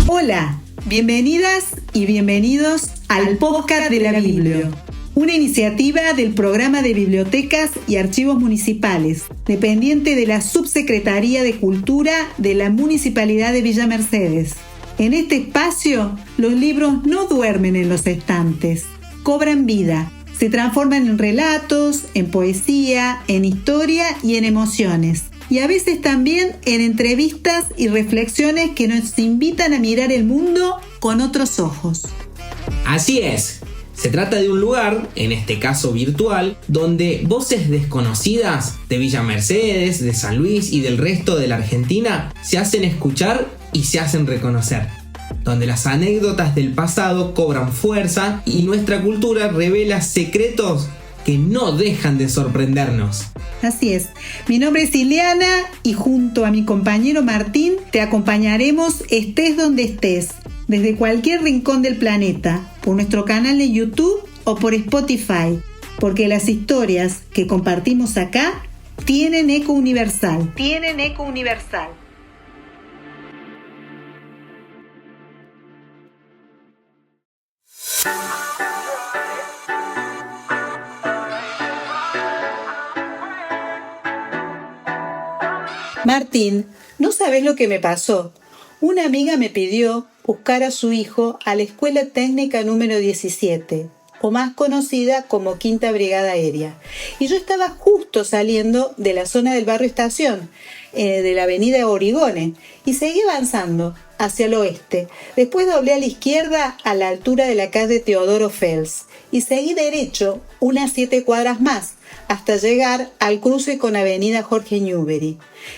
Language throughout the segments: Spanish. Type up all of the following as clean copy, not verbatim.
Hola, bienvenidas y bienvenidos al podcast de la Biblio, una iniciativa del Programa de Bibliotecas y Archivos Municipales, dependiente de la Subsecretaría de Cultura de la Municipalidad de Villa Mercedes. En este espacio, los libros no duermen en los estantes, cobran vida, se transforman en relatos, en poesía, en historia y en emociones. Y a veces también en entrevistas y reflexiones que nos invitan a mirar el mundo con otros ojos. Así es, se trata de un lugar, en este caso virtual, donde voces desconocidas de Villa Mercedes, de San Luis y del resto de la Argentina se hacen escuchar y se hacen reconocer. Donde las anécdotas del pasado cobran fuerza y nuestra cultura revela secretos que no dejan de sorprendernos. Así es, mi nombre es Ileana y junto a mi compañero Martín te acompañaremos estés donde estés, desde cualquier rincón del planeta, por nuestro canal de YouTube o por Spotify, porque las historias que compartimos acá tienen eco universal. Martín, no sabes lo que me pasó. Una amiga me pidió buscar a su hijo a la Escuela Técnica número 17, o más conocida como Quinta Brigada Aérea. Y yo estaba justo saliendo de la zona del barrio Estación, de la avenida Origone, y seguí avanzando hacia el oeste. Después doblé a la izquierda a la altura de la calle Teodoro Fels y seguí derecho unas 7 cuadras más, hasta llegar al cruce con avenida Jorge Newbery.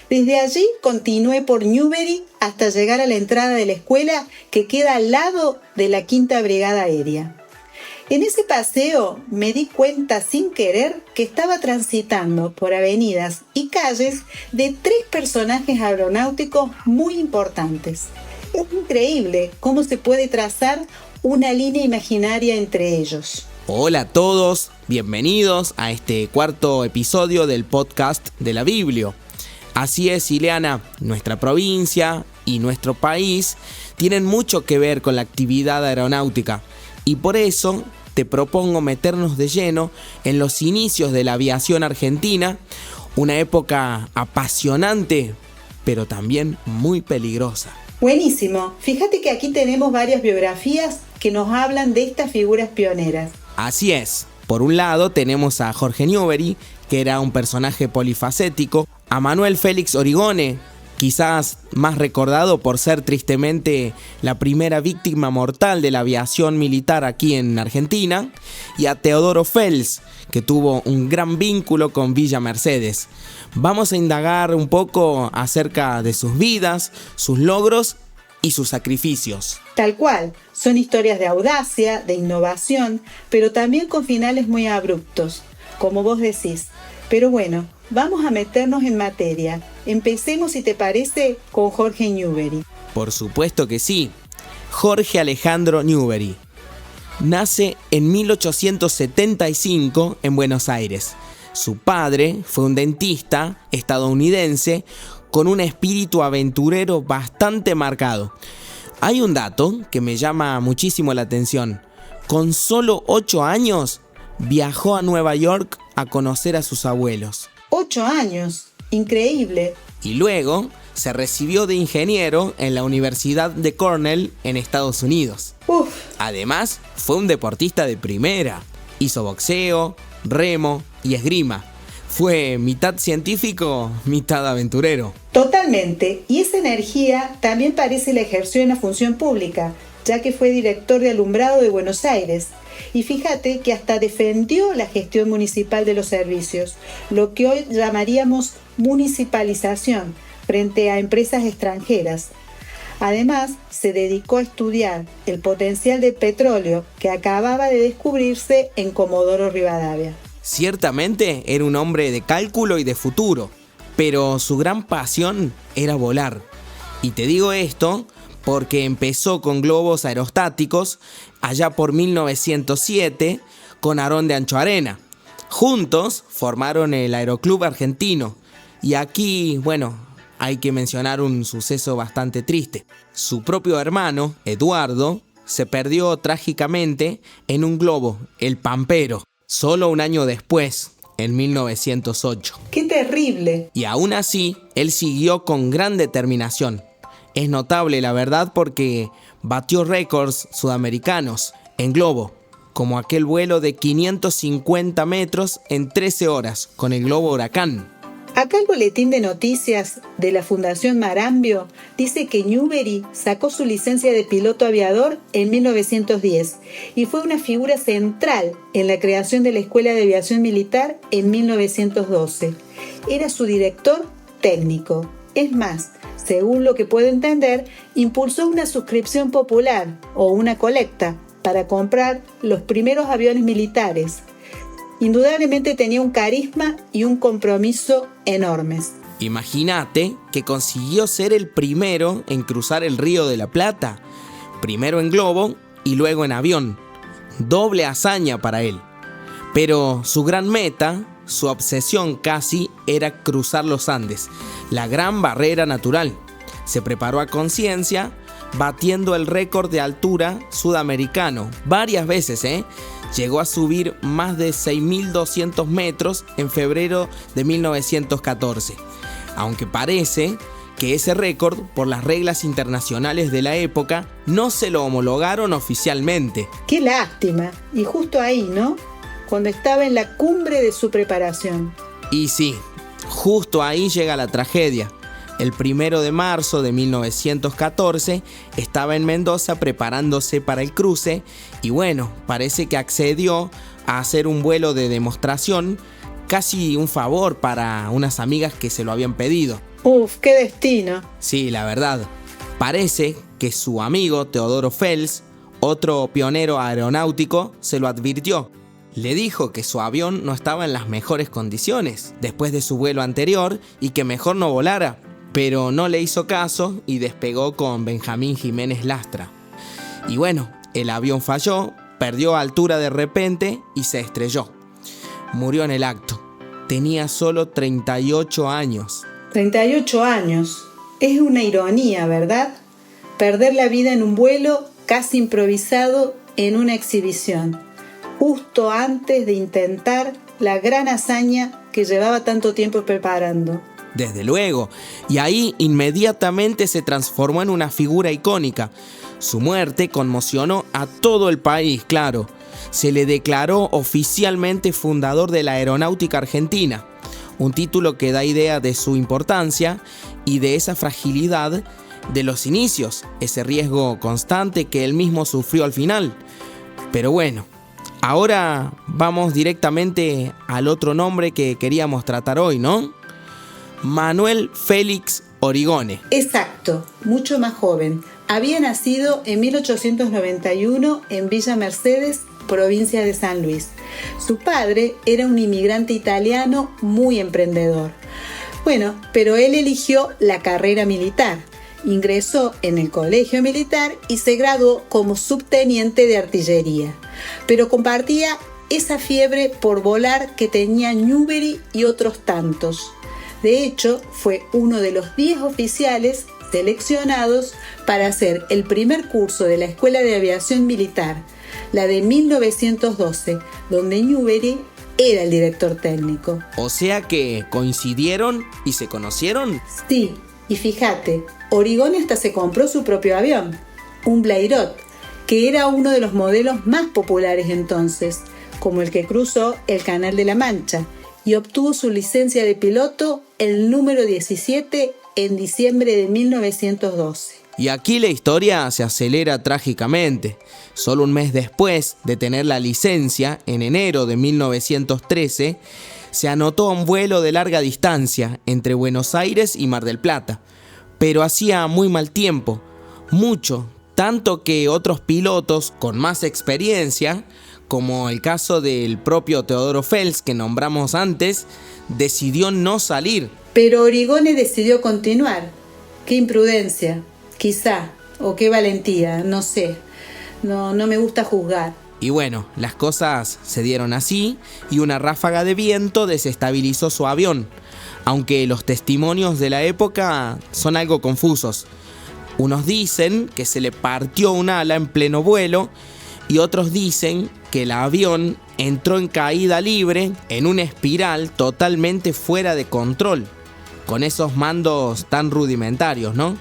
Desde allí continué por Newbery hasta llegar a la entrada de la escuela que queda al lado de la Quinta Brigada Aérea. En ese paseo me di cuenta sin querer que estaba transitando por avenidas y calles de 3 personajes aeronáuticos muy importantes. Es increíble cómo se puede trazar una línea imaginaria entre ellos. Hola a todos, bienvenidos a este cuarto episodio del podcast de la Biblio. Así es, Ileana, nuestra provincia y nuestro país tienen mucho que ver con la actividad aeronáutica y por eso te propongo meternos de lleno en los inicios de la aviación argentina, una época apasionante pero también muy peligrosa. Buenísimo, fíjate que aquí tenemos varias biografías que nos hablan de estas figuras pioneras. Así es, por un lado tenemos a Jorge Newbery, que era un personaje polifacético, a Manuel Félix Origone, quizás más recordado por ser tristemente la primera víctima mortal de la aviación militar aquí en Argentina, y a Teodoro Fels, que tuvo un gran vínculo con Villa Mercedes. Vamos a indagar un poco acerca de sus vidas, sus logros y sus sacrificios. Tal cual, son historias de audacia, de innovación, pero también con finales muy abruptos, como vos decís. Pero bueno, vamos a meternos en materia. Empecemos, si te parece, con Jorge Newbery. Por supuesto que sí. Jorge Alejandro Newbery nace en 1875 en Buenos Aires. Su padre fue un dentista estadounidense con un espíritu aventurero bastante marcado. Hay un dato que me llama muchísimo la atención. Con solo 8 años viajó a Nueva York a conocer a sus abuelos. 8 años, increíble. Y luego se recibió de ingeniero en la Universidad de Cornell en Estados Unidos. Además, fue un deportista de primera. Hizo boxeo, remo y esgrima. Fue mitad científico, mitad aventurero. Totalmente, y esa energía también parece la ejerció en la función pública, ya que fue director de alumbrado de Buenos Aires. Y fíjate que hasta defendió la gestión municipal de los servicios, lo que hoy llamaríamos municipalización, frente a empresas extranjeras. Además, se dedicó a estudiar el potencial del petróleo que acababa de descubrirse en Comodoro Rivadavia. Ciertamente era un hombre de cálculo y de futuro, pero su gran pasión era volar. Y te digo esto porque empezó con globos aerostáticos allá por 1907 con Aarón de Anchoarena. Juntos formaron el Aeroclub Argentino Y aquí, bueno, hay que mencionar un suceso bastante triste. Su propio hermano, Eduardo, se perdió trágicamente en un globo, el Pampero, solo un año después, en 1908. ¡Qué terrible! Y aún así, él siguió con gran determinación. Es notable, la verdad, porque batió récords sudamericanos en globo, como aquel vuelo de 550 metros en 13 horas con el globo Huracán. Acá el boletín de noticias de la Fundación Marambio dice que Newbery sacó su licencia de piloto aviador en 1910 y fue una figura central en la creación de la Escuela de Aviación Militar en 1912. Era su director técnico. Es más, según lo que puedo entender, impulsó una suscripción popular o una colecta para comprar los primeros aviones militares. Indudablemente tenía un carisma y un compromiso enormes. Imagínate que consiguió ser el primero en cruzar el Río de la Plata, primero en globo y luego en avión. Doble hazaña para él. Pero su gran meta, su obsesión casi, era cruzar los Andes, la gran barrera natural. Se preparó a conciencia, batiendo el récord de altura sudamericano varias veces, Llegó a subir más de 6.200 metros en febrero de 1914. Aunque parece que ese récord, por las reglas internacionales de la época, no se lo homologaron oficialmente. ¡Qué lástima! Y justo ahí, ¿no? Cuando estaba en la cumbre de su preparación. Y sí, justo ahí llega la tragedia. El 1 de marzo de 1914 estaba en Mendoza preparándose para el cruce y bueno, parece que accedió a hacer un vuelo de demostración, casi un favor para unas amigas que se lo habían pedido. ¡Uf, qué destino! Sí, la verdad. Parece que su amigo Teodoro Fels, otro pionero aeronáutico, se lo advirtió. Le dijo que su avión no estaba en las mejores condiciones después de su vuelo anterior y que mejor no volara. Pero no le hizo caso y despegó con Benjamín Jiménez Lastra. Y bueno, el avión falló, perdió altura de repente y se estrelló. Murió en el acto. Tenía solo 38 años. 38 años. Es una ironía, ¿verdad? Perder la vida en un vuelo casi improvisado en una exhibición, justo antes de intentar la gran hazaña que llevaba tanto tiempo preparando. Desde luego, y ahí inmediatamente se transformó en una figura icónica. Su muerte conmocionó a todo el país, claro. Se le declaró oficialmente fundador de la aeronáutica argentina, un título que da idea de su importancia y de esa fragilidad de los inicios, ese riesgo constante que él mismo sufrió al final. Pero bueno, ahora vamos directamente al otro nombre que queríamos tratar hoy, ¿no? Manuel Félix Origone. Exacto, mucho más joven. Había nacido en 1891 en Villa Mercedes, provincia de San Luis. Su padre era un inmigrante italiano muy emprendedor. Bueno, pero él eligió la carrera militar. Ingresó en el colegio militar y se graduó como subteniente de artillería. Pero compartía esa fiebre por volar que tenía Newbery y otros tantos. De hecho, fue uno de los 10 oficiales seleccionados para hacer el primer curso de la Escuela de Aviación Militar, la de 1912, donde Newbery era el director técnico. O sea que coincidieron y se conocieron. Sí, y fíjate, Origone hasta se compró su propio avión, un Blériot, que era uno de los modelos más populares entonces, como el que cruzó el Canal de la Mancha, y obtuvo su licencia de piloto, el número 17, en diciembre de 1912. Y aquí la historia se acelera trágicamente. Solo un mes después de tener la licencia, en enero de 1913, se anotó a un vuelo de larga distancia entre Buenos Aires y Mar del Plata. Pero hacía muy mal tiempo, mucho, tanto que otros pilotos con más experiencia, como el caso del propio Teodoro Fels que nombramos antes, decidió no salir. Pero Origone decidió continuar. ¡Qué imprudencia! Quizá, o qué valentía, no sé. No me gusta juzgar. Y bueno, las cosas se dieron así y una ráfaga de viento desestabilizó su avión. aunque los testimonios de la época son algo confusos. Unos dicen que se le partió un ala en pleno vuelo y otros dicen que el avión entró en caída libre en una espiral totalmente fuera de control, con esos mandos tan rudimentarios, ¿no?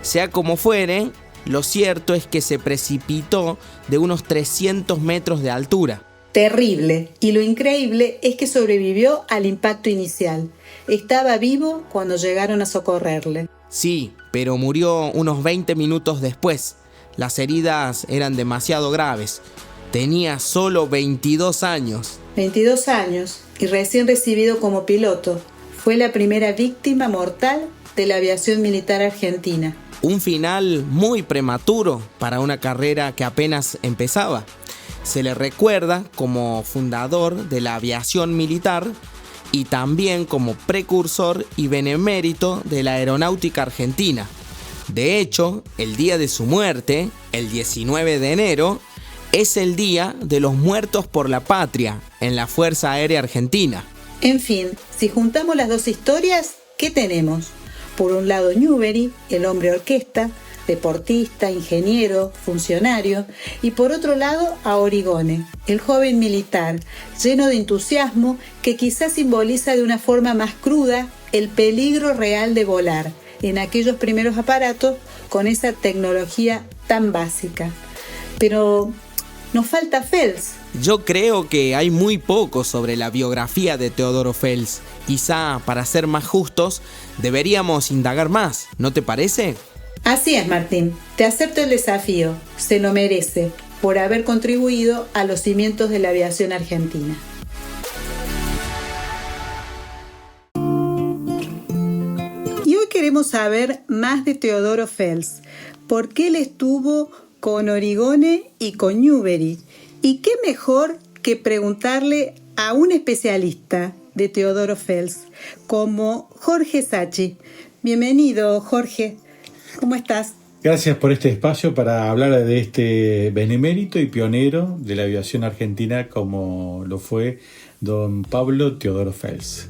Sea como fuere, lo cierto es que se precipitó de unos 300 metros de altura. Terrible, y lo increíble es que sobrevivió al impacto inicial. Estaba vivo cuando llegaron a socorrerle. Sí, pero murió unos 20 minutos después. Las heridas eran demasiado graves. Tenía solo 22 años. 22 años y recién recibido como piloto. Fue la primera víctima mortal de la aviación militar argentina. Un final muy prematuro para una carrera que apenas empezaba. Se le recuerda como fundador de la aviación militar y también como precursor y benemérito de la aeronáutica argentina. De hecho, el día de su muerte, el 19 de enero, es el Día de los Muertos por la Patria en la Fuerza Aérea Argentina. En fin, si juntamos las dos historias, ¿qué tenemos? Por un lado Newbery, el hombre orquesta, deportista, ingeniero, funcionario, y por otro lado a Origone, el joven militar, lleno de entusiasmo que quizás simboliza de una forma más cruda el peligro real de volar en aquellos primeros aparatos con esa tecnología tan básica. Pero nos falta Fels. Yo creo que hay muy poco sobre la biografía de Teodoro Fels. Quizá, para ser más justos, deberíamos indagar más, ¿no te parece? Así es, Martín. Te acepto el desafío. Se lo merece por haber contribuido a los cimientos de la aviación argentina. Y hoy queremos saber más de Teodoro Fels. ¿Por qué él estuvo con Origone y con Newbery? ¿Y qué mejor que preguntarle a un especialista de Teodoro Fels, como Jorge Sacchi? Bienvenido, Jorge. ¿Cómo estás? Gracias por este espacio para hablar de este benemérito y pionero de la aviación argentina como lo fue don Pablo Teodoro Fels.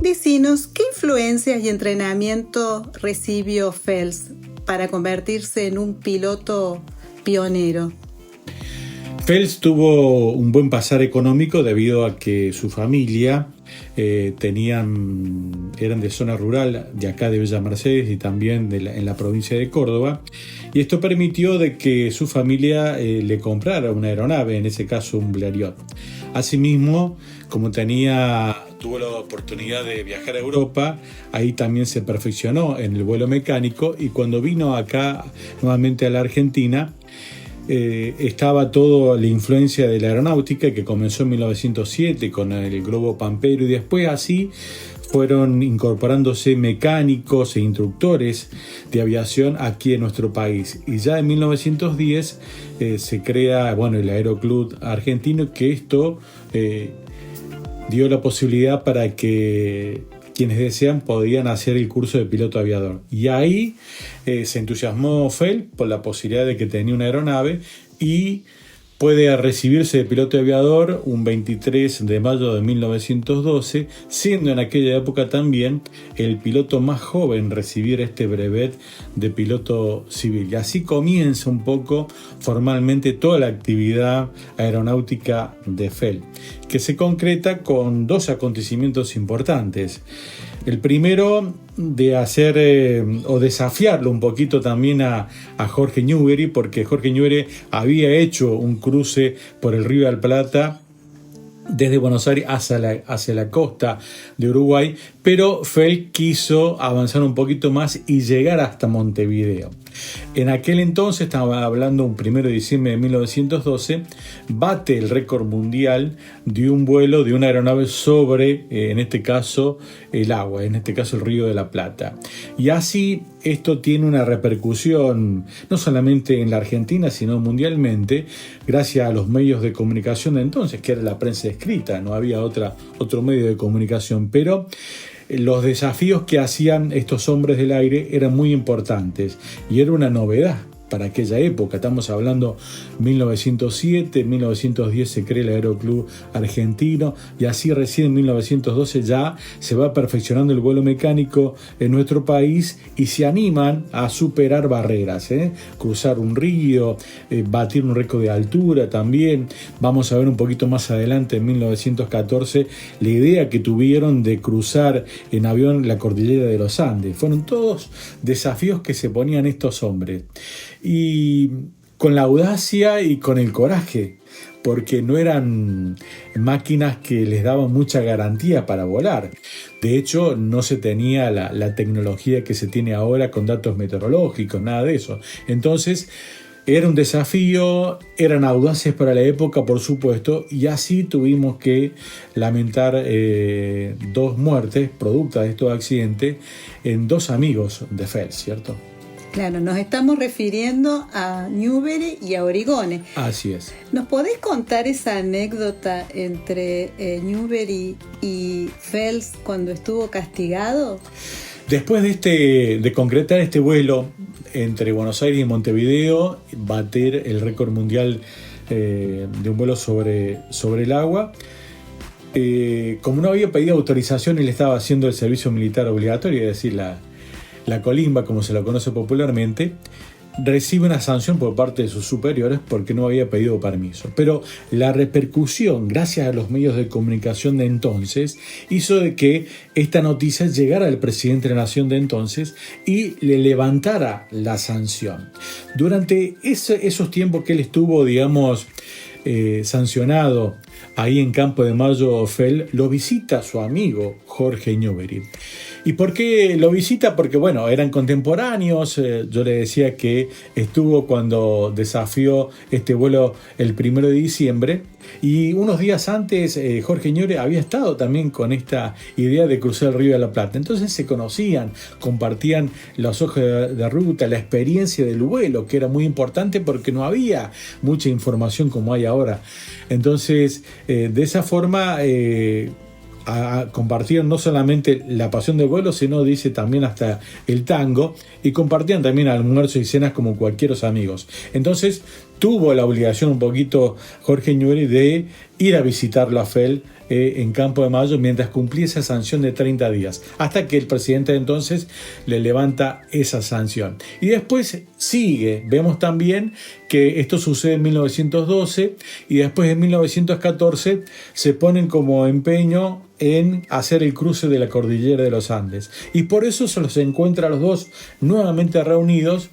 Decinos, ¿qué influencias y entrenamiento recibió Fels para convertirse en un piloto pionero? Fels tuvo un buen pasar económico debido a que su familia eran de zona rural de acá de Villa Mercedes y también en la provincia de Córdoba, y esto permitió de que su familia le comprara una aeronave, en ese caso un Blériot. Asimismo, como tuvo la oportunidad de viajar a Europa, ahí también se perfeccionó en el vuelo mecánico, y cuando vino acá nuevamente a la Argentina, estaba toda la influencia de la aeronáutica que comenzó en 1907 con el globo Pampero, y después así fueron incorporándose mecánicos e instructores de aviación aquí en nuestro país. Y ya en 1910 se crea el Aeroclub Argentino, que esto dio la posibilidad para que quienes desean podían hacer el curso de piloto aviador. Y ahí se entusiasmó Fels por la posibilidad de que tenía una aeronave y puede recibirse de piloto aviador un 23 de mayo de 1912, siendo en aquella época también el piloto más joven en recibir este brevet de piloto civil. Y así comienza un poco formalmente toda la actividad aeronáutica de Fels, que se concreta con dos acontecimientos importantes. El primero, de hacer o desafiarlo un poquito también a Jorge Newbery, porque Jorge Newbery había hecho un cruce por el Río de la Plata desde Buenos Aires hacia la costa de Uruguay, pero Fels quiso avanzar un poquito más y llegar hasta Montevideo. En aquel entonces, estaba hablando un 1 de diciembre de 1912, bate el récord mundial de un vuelo de una aeronave sobre, en este caso, el agua, en este caso el Río de la Plata. Y así esto tiene una repercusión no solamente en la Argentina, sino mundialmente, gracias a los medios de comunicación de entonces, que era la prensa escrita, no había otro medio de comunicación, pero los desafíos que hacían estos hombres del aire eran muy importantes y era una novedad para aquella época. Estamos hablando 1907, 1910 se crea el Aeroclub Argentino y así recién en 1912 ya se va perfeccionando el vuelo mecánico en nuestro país y se animan a superar barreras, cruzar un río, batir un récord de altura también. Vamos a ver un poquito más adelante, en 1914, la idea que tuvieron de cruzar en avión la cordillera de los Andes. Fueron todos desafíos que se ponían estos hombres. Y con la audacia y con el coraje, porque no eran máquinas que les daban mucha garantía para volar. De hecho, no se tenía la tecnología que se tiene ahora con datos meteorológicos, nada de eso. Entonces, era un desafío, eran audaces para la época, por supuesto, y así tuvimos que lamentar 2 muertes producto de estos accidentes en 2 amigos de Fels, ¿cierto? Claro, nos estamos refiriendo a Newbery y a Origone. Así es. ¿Nos podés contar esa anécdota entre Newbery y Fels cuando estuvo castigado? Después de concretar este vuelo entre Buenos Aires y Montevideo, bater el récord mundial de un vuelo sobre el agua, como no había pedido autorización, él estaba haciendo el servicio militar obligatorio, es decir, la colimba, como se lo conoce popularmente, recibe una sanción por parte de sus superiores porque no había pedido permiso. Pero la repercusión, gracias a los medios de comunicación de entonces, hizo de que esta noticia llegara al presidente de la nación de entonces y le levantara la sanción. Durante esos tiempos que él estuvo, digamos, sancionado ahí en Campo de Mayo, Fels lo visita su amigo Jorge Newbery. ¿Y por qué lo visita? Porque, bueno, eran contemporáneos. Yo le decía que estuvo cuando desafió este vuelo el 1 de diciembre. Y unos días antes, Jorge Newbery había estado también con esta idea de cruzar el Río de la Plata. Entonces se conocían, compartían las hojas de ruta, la experiencia del vuelo, que era muy importante porque no había mucha información como hay ahora. Entonces, de esa forma, compartieron no solamente la pasión del vuelo, sino dice también hasta el tango, y compartían también almuerzos y cenas como cualquiera amigos. Entonces tuvo la obligación un poquito Jorge Newbery de ir a visitarlo a Fels en Campo de Mayo mientras cumplía esa sanción de 30 días, hasta que el presidente de entonces le levanta esa sanción. Y después sigue, vemos también que esto sucede en 1912 y después en 1914 se ponen como empeño en hacer el cruce de la cordillera de los Andes. Y por eso se los encuentra a los dos nuevamente reunidos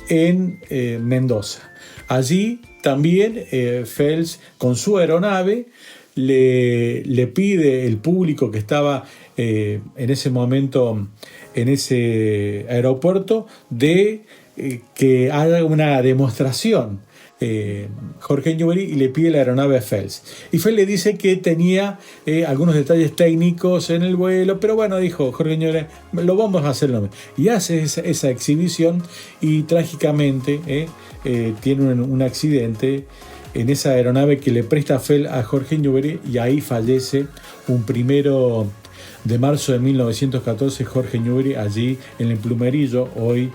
en Mendoza. Allí también Fels, con su aeronave, le pide el público que estaba en ese momento en ese aeropuerto de que haga una demostración. Jorge Newbery, y le pide la aeronave a Fels. Y Fels le dice que tenía algunos detalles técnicos en el vuelo, pero bueno, dijo Jorge Newbery, lo vamos a hacer. Y hace esa exhibición y trágicamente tiene un accidente en esa aeronave que le presta Fels a Jorge Newbery, y ahí fallece un 1 de marzo de 1914 Jorge Newbery allí en el Plumerillo, hoy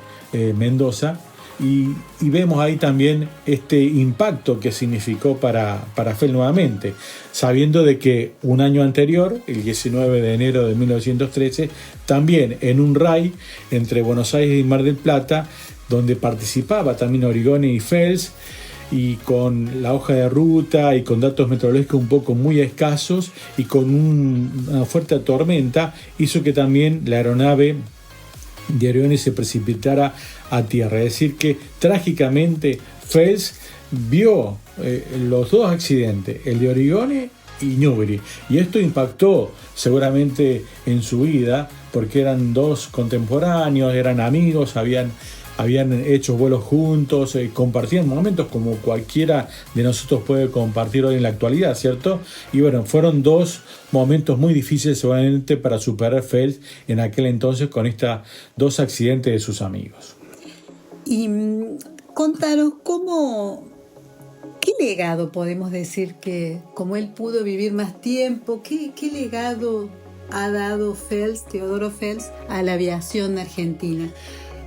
Mendoza. Y vemos ahí también este impacto que significó para Fels nuevamente, sabiendo de que un año anterior, el 19 de enero de 1913, también en un RAI entre Buenos Aires y Mar del Plata, donde participaba también Origone y Fels, y con la hoja de ruta y con datos meteorológicos un poco muy escasos y con una fuerte tormenta, hizo que también la aeronave de Origone se precipitara a tierra. Es decir que trágicamente Fels vio los dos accidentes, el de Origone y Newbery, y esto impactó seguramente en su vida porque eran dos contemporáneos, eran amigos, habían hecho vuelos juntos, compartían momentos como cualquiera de nosotros puede compartir hoy en la actualidad, ¿cierto? Y bueno, fueron dos momentos muy difíciles seguramente para superar Fels en aquel entonces con estos dos accidentes de sus amigos. Y contanos ¿qué legado podemos decir que, como él pudo vivir más tiempo, qué legado ha dado Teodoro Fels, a la aviación argentina?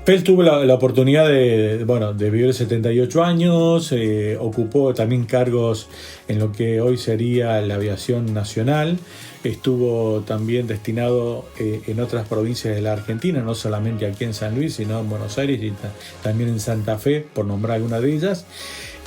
Fels tuvo la oportunidad de vivir 78 años, ocupó también cargos en lo que hoy sería la aviación nacional, estuvo también destinado en otras provincias de la Argentina, no solamente aquí en San Luis, sino en Buenos Aires y también en Santa Fe, por nombrar alguna de ellas,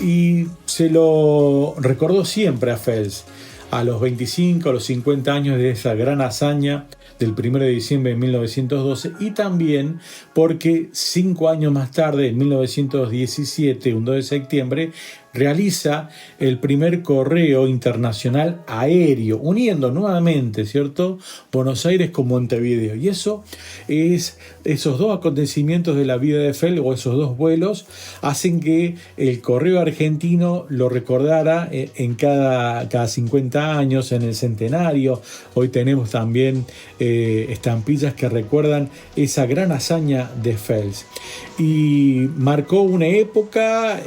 y se lo recordó siempre a Fels, a los 25, a los 50 años de esa gran hazaña del 1 de diciembre de 1912, y también porque 5 años más tarde, en 1917, un 2 de septiembre, realiza el primer correo internacional aéreo, uniendo nuevamente, ¿cierto?, Buenos Aires con Montevideo. Y eso es, esos dos acontecimientos de la vida de Fels, o esos dos vuelos, hacen que el correo argentino lo recordara en cada 50 años, en el centenario. Hoy tenemos también estampillas que recuerdan esa gran hazaña de Fels. Y marcó una época,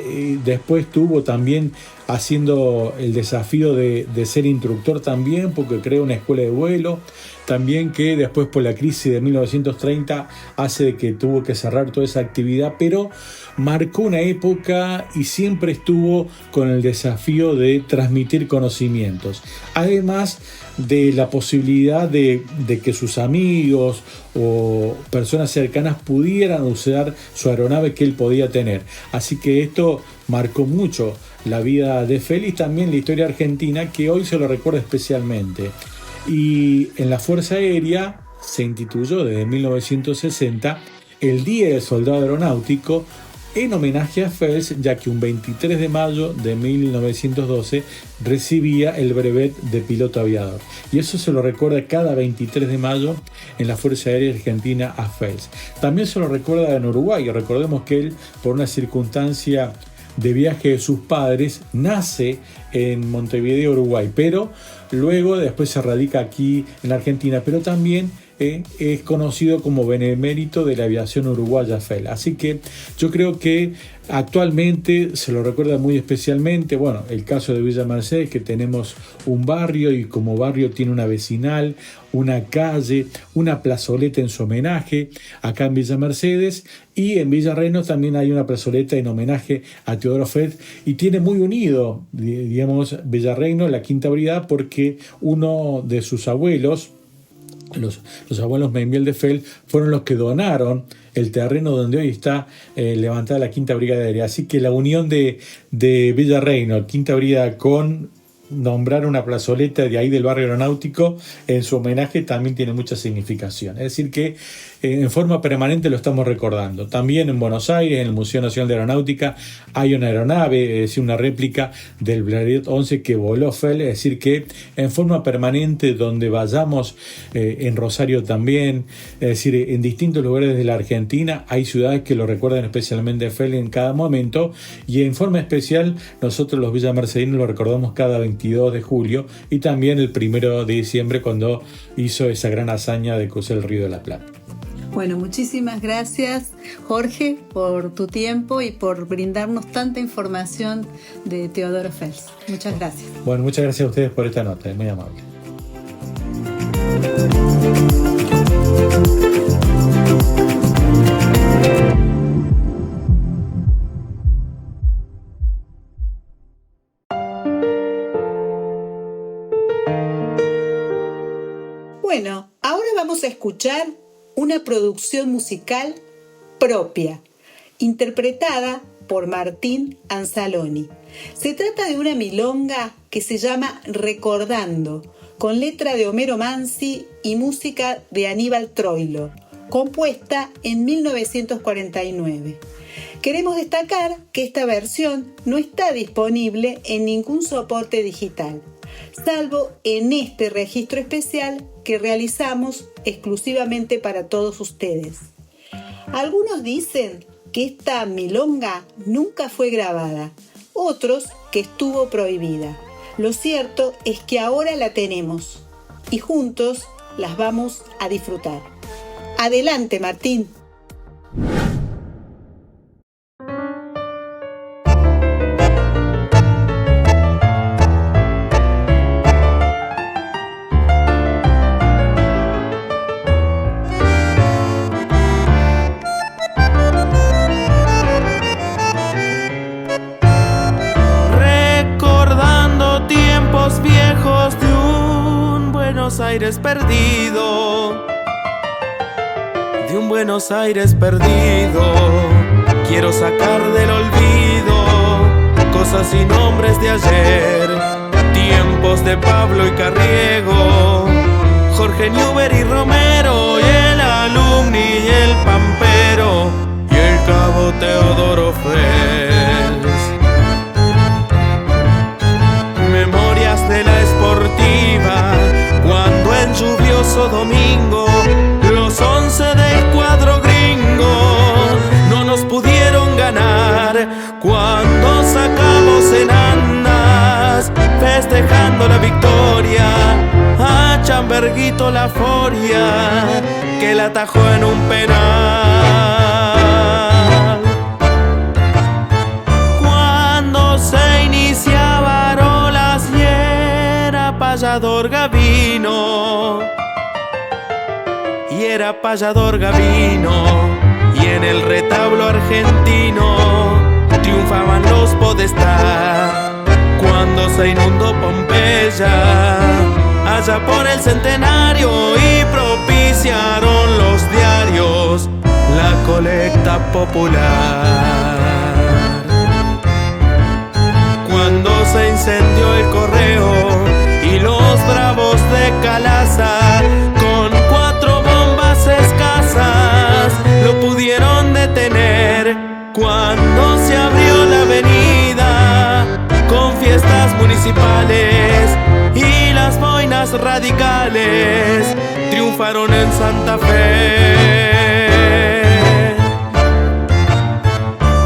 después tuvo también haciendo el desafío de ser instructor también, porque creó una escuela de vuelo, también que después por la crisis de 1930 hace que tuvo que cerrar toda esa actividad, pero marcó una época y siempre estuvo con el desafío de transmitir conocimientos, además de la posibilidad de que sus amigos o personas cercanas pudieran usar su aeronave que él podía tener. Así que esto marcó mucho la vida de Fels, también la historia argentina, que hoy se lo recuerda especialmente. Y en la Fuerza Aérea se instituyó desde 1960 el Día del Soldado Aeronáutico en homenaje a Fels, ya que un 23 de mayo de 1912 recibía el brevet de piloto aviador. Y eso se lo recuerda cada 23 de mayo en la Fuerza Aérea Argentina a Fels. También se lo recuerda en Uruguay. Recordemos que él, por una circunstancia de viaje de sus padres, nace en Montevideo, Uruguay, pero luego después se radica aquí en la Argentina, pero también es conocido como benemérito de la aviación uruguaya Fels. Así que yo creo que actualmente se lo recuerda muy especialmente, bueno, el caso de Villa Mercedes, que tenemos un barrio y como barrio tiene una vecinal, una calle, una plazoleta en su homenaje acá en Villa Mercedes, y en Villa Reynos también hay una plazoleta en homenaje a Teodoro Fels, y tiene muy unido, digamos, Villa Reynos, la Quinta Brigada, porque uno de sus abuelos, los abuelos Membiel de Fels, fueron los que donaron el terreno donde hoy está levantada la Quinta Brigada Aérea. Así que la unión de Villa Reynos, Quinta Brigada, con nombrar una plazoleta de ahí del barrio aeronáutico en su homenaje también tiene mucha significación. Es decir que en forma permanente lo estamos recordando. También en Buenos Aires, en el Museo Nacional de Aeronáutica, hay una aeronave, es decir, una réplica del Blériot 11 que voló Fels. Es decir que en forma permanente, donde vayamos, en Rosario también, es decir, en distintos lugares de la Argentina, hay ciudades que lo recuerdan especialmente a Fels en cada momento, y en forma especial nosotros los villamercedinos lo recordamos cada 22 de julio y también el 1 de diciembre, cuando hizo esa gran hazaña de cruzar el Río de la Plata. Bueno, muchísimas gracias, Jorge, por tu tiempo y por brindarnos tanta información de Teodoro Fels. Muchas gracias. Bueno, muchas gracias a ustedes por esta nota, es muy amable. Bueno, ahora vamos a escuchar una producción musical propia, interpretada por Martín Anzaloni. Se trata de una milonga que se llama Recordando, con letra de Homero Mansi y música de Aníbal Troilo, compuesta en 1949. Queremos destacar que esta versión no está disponible en ningún soporte digital, salvo en este registro especial que realizamos exclusivamente para todos ustedes. Algunos dicen que esta milonga nunca fue grabada, otros que estuvo prohibida. Lo cierto es que ahora la tenemos y juntos las vamos a disfrutar. Adelante, Martín. perdido, de un Buenos Aires perdido. Quiero sacar del olvido cosas y nombres de ayer, tiempos de Pablo y Carriego, Jorge Newbery y Romero, y el Alumni y el Pampero, y el Cabo Teodoro Fels. Memorias de la Esportiva, cuando en lluvioso domingo los 11 del cuadro gringo no nos pudieron ganar, cuando sacamos en andas festejando la victoria a Chamberguito La Foria, que la atajó en un penal. Cuando se iniciaba Arolas y era payador Gavino, y era payador Gavino, y en el retablo argentino triunfaban los Podestá. Cuando se inundó Pompeya, allá por el centenario, y propiciaron los diarios la colecta popular. Cuando se incendió el correo y los bravos de Calaza con 4 bombas escasas lo pudieron detener. Cuando se abrió la avenida con fiestas municipales y las boinas radicales triunfaron en Santa Fe.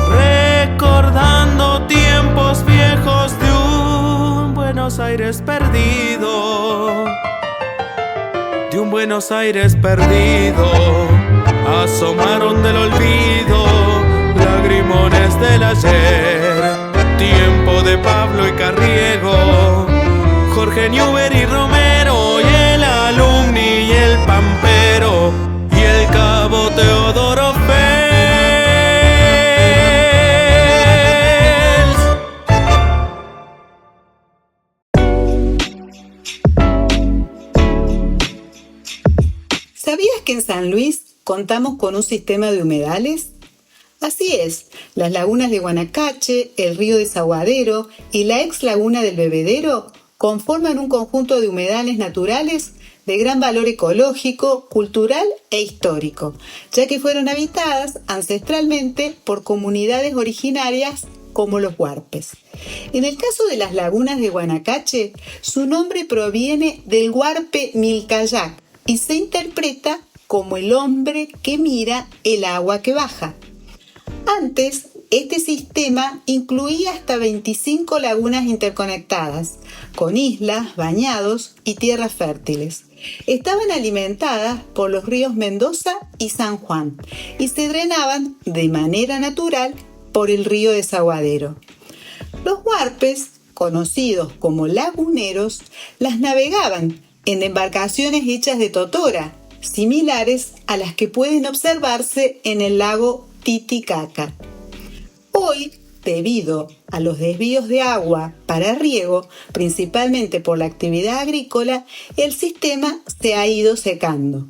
Recordando tiempos viejos de un Buenos Aires perdido, de un Buenos Aires perdido, asomaron del olvido lagrimones del ayer, tiempo de Pablo y Carriego, Jorge Newbery y Romero, y el Alumni y el Pampero, y el Cabo Teodoro Fels. ¿Sabías que en San Luis contamos con un sistema de humedales? Así es, las lagunas de Guanacache, el río Desaguadero y la ex laguna del Bebedero conforman un conjunto de humedales naturales de gran valor ecológico, cultural e histórico, ya que fueron habitadas ancestralmente por comunidades originarias como los huarpes. En el caso de las lagunas de Guanacache, su nombre proviene del huarpe Milcayac y se interpreta como el hombre que mira el agua que baja. Antes, este sistema incluía hasta 25 lagunas interconectadas, con islas, bañados y tierras fértiles. Estaban alimentadas por los ríos Mendoza y San Juan y se drenaban de manera natural por el río Desaguadero. Los huarpes, conocidos como laguneros, las navegaban en embarcaciones hechas de totora, similares a las que pueden observarse en el lago Titicaca. Hoy, debido a los desvíos de agua para riego, principalmente por la actividad agrícola, el sistema se ha ido secando.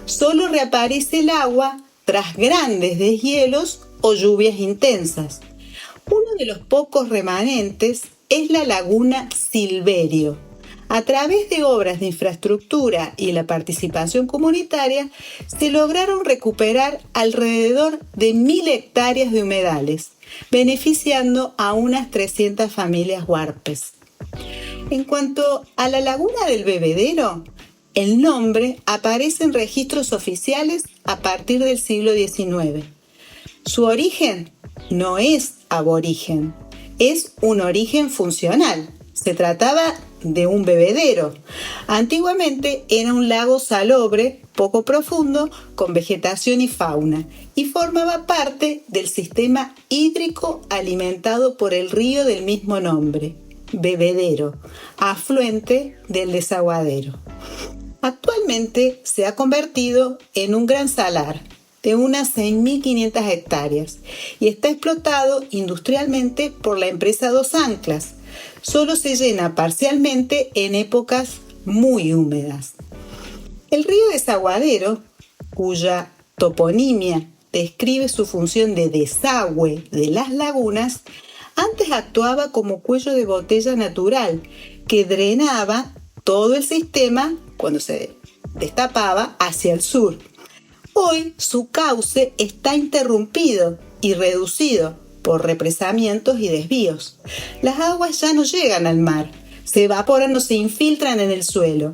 Solo reaparece el agua tras grandes deshielos o lluvias intensas. Uno de los pocos remanentes es la laguna Silverio. A través de obras de infraestructura y la participación comunitaria, se lograron recuperar alrededor de 1.000 hectáreas de humedales, beneficiando a unas 300 familias huarpes. En cuanto a la laguna del Bebedero, el nombre aparece en registros oficiales a partir del siglo XIX. Su origen no es aborigen, es un origen funcional. Se trataba de un bebedero. Antiguamente era un lago salobre, poco profundo, con vegetación y fauna, y formaba parte del sistema hídrico alimentado por el río del mismo nombre, Bebedero, afluente del Desaguadero. Actualmente se ha convertido en un gran salar de unas 6.500 hectáreas y está explotado industrialmente por la empresa Dos Anclas. Solo se llena parcialmente en épocas muy húmedas. El río Desaguadero, cuya toponimia describe su función de desagüe de las lagunas, antes actuaba como cuello de botella natural que drenaba todo el sistema cuando se destapaba hacia el sur. Hoy su cauce está interrumpido y reducido por represamientos y desvíos. Las aguas ya no llegan al mar, se evaporan o se infiltran en el suelo.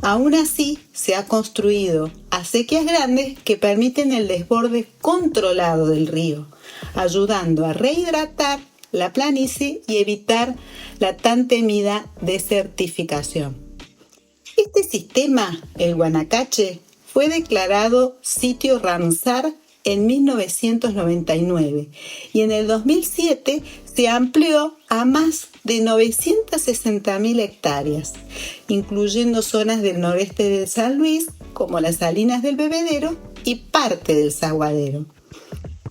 Aún así, se ha construido acequias grandes que permiten el desborde controlado del río, ayudando a rehidratar la planicie y evitar la tan temida desertificación. Este sistema, el Guanacache, fue declarado sitio Ramsar en 1999 y en el 2007 se amplió a más de 960.000 hectáreas, incluyendo zonas del noreste de San Luis, como las Salinas del Bebedero y parte del Saguadero.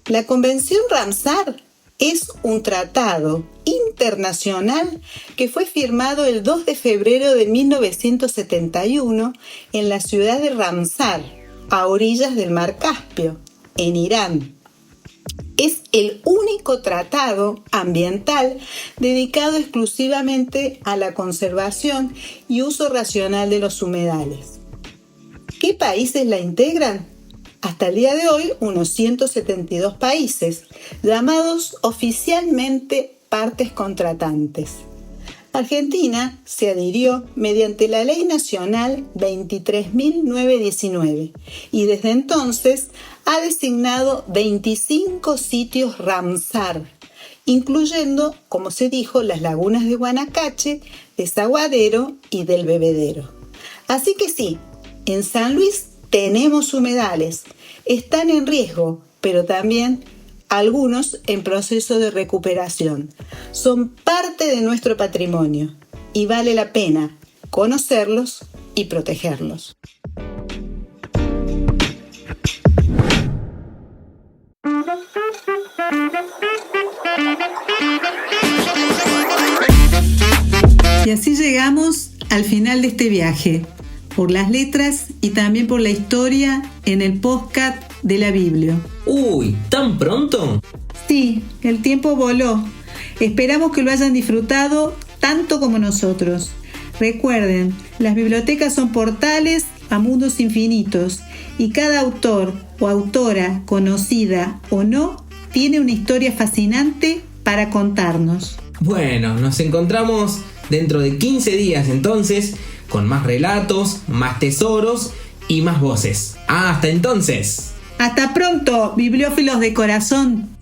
La Convención Ramsar es un tratado internacional que fue firmado el 2 de febrero de 1971 en la ciudad de Ramsar, a orillas del Mar Caspio, en Irán. Es el único tratado ambiental dedicado exclusivamente a la conservación y uso racional de los humedales. ¿Qué países la integran? Hasta el día de hoy, unos 172 países, llamados oficialmente partes contratantes. Argentina se adhirió mediante la Ley Nacional 23.919 y desde entonces ha designado 25 sitios Ramsar, incluyendo, como se dijo, las lagunas de Guanacache, Desaguadero y del Bebedero. Así que sí, en San Luis tenemos humedales, están en riesgo, pero también algunos en proceso de recuperación. Son parte de nuestro patrimonio y vale la pena conocerlos y protegerlos. Y así llegamos al final de este viaje, por las letras y también por la historia en el podcast de la Biblia. Uy, ¿tan pronto? Sí, el tiempo voló. Esperamos que lo hayan disfrutado tanto como nosotros. Recuerden, las bibliotecas son portales a mundos infinitos y cada autor o autora, conocida o no, tiene una historia fascinante para contarnos. Bueno, nos encontramos dentro de 15 días entonces, con más relatos, más tesoros y más voces. ¡Hasta entonces! ¡Hasta pronto, bibliófilos de corazón!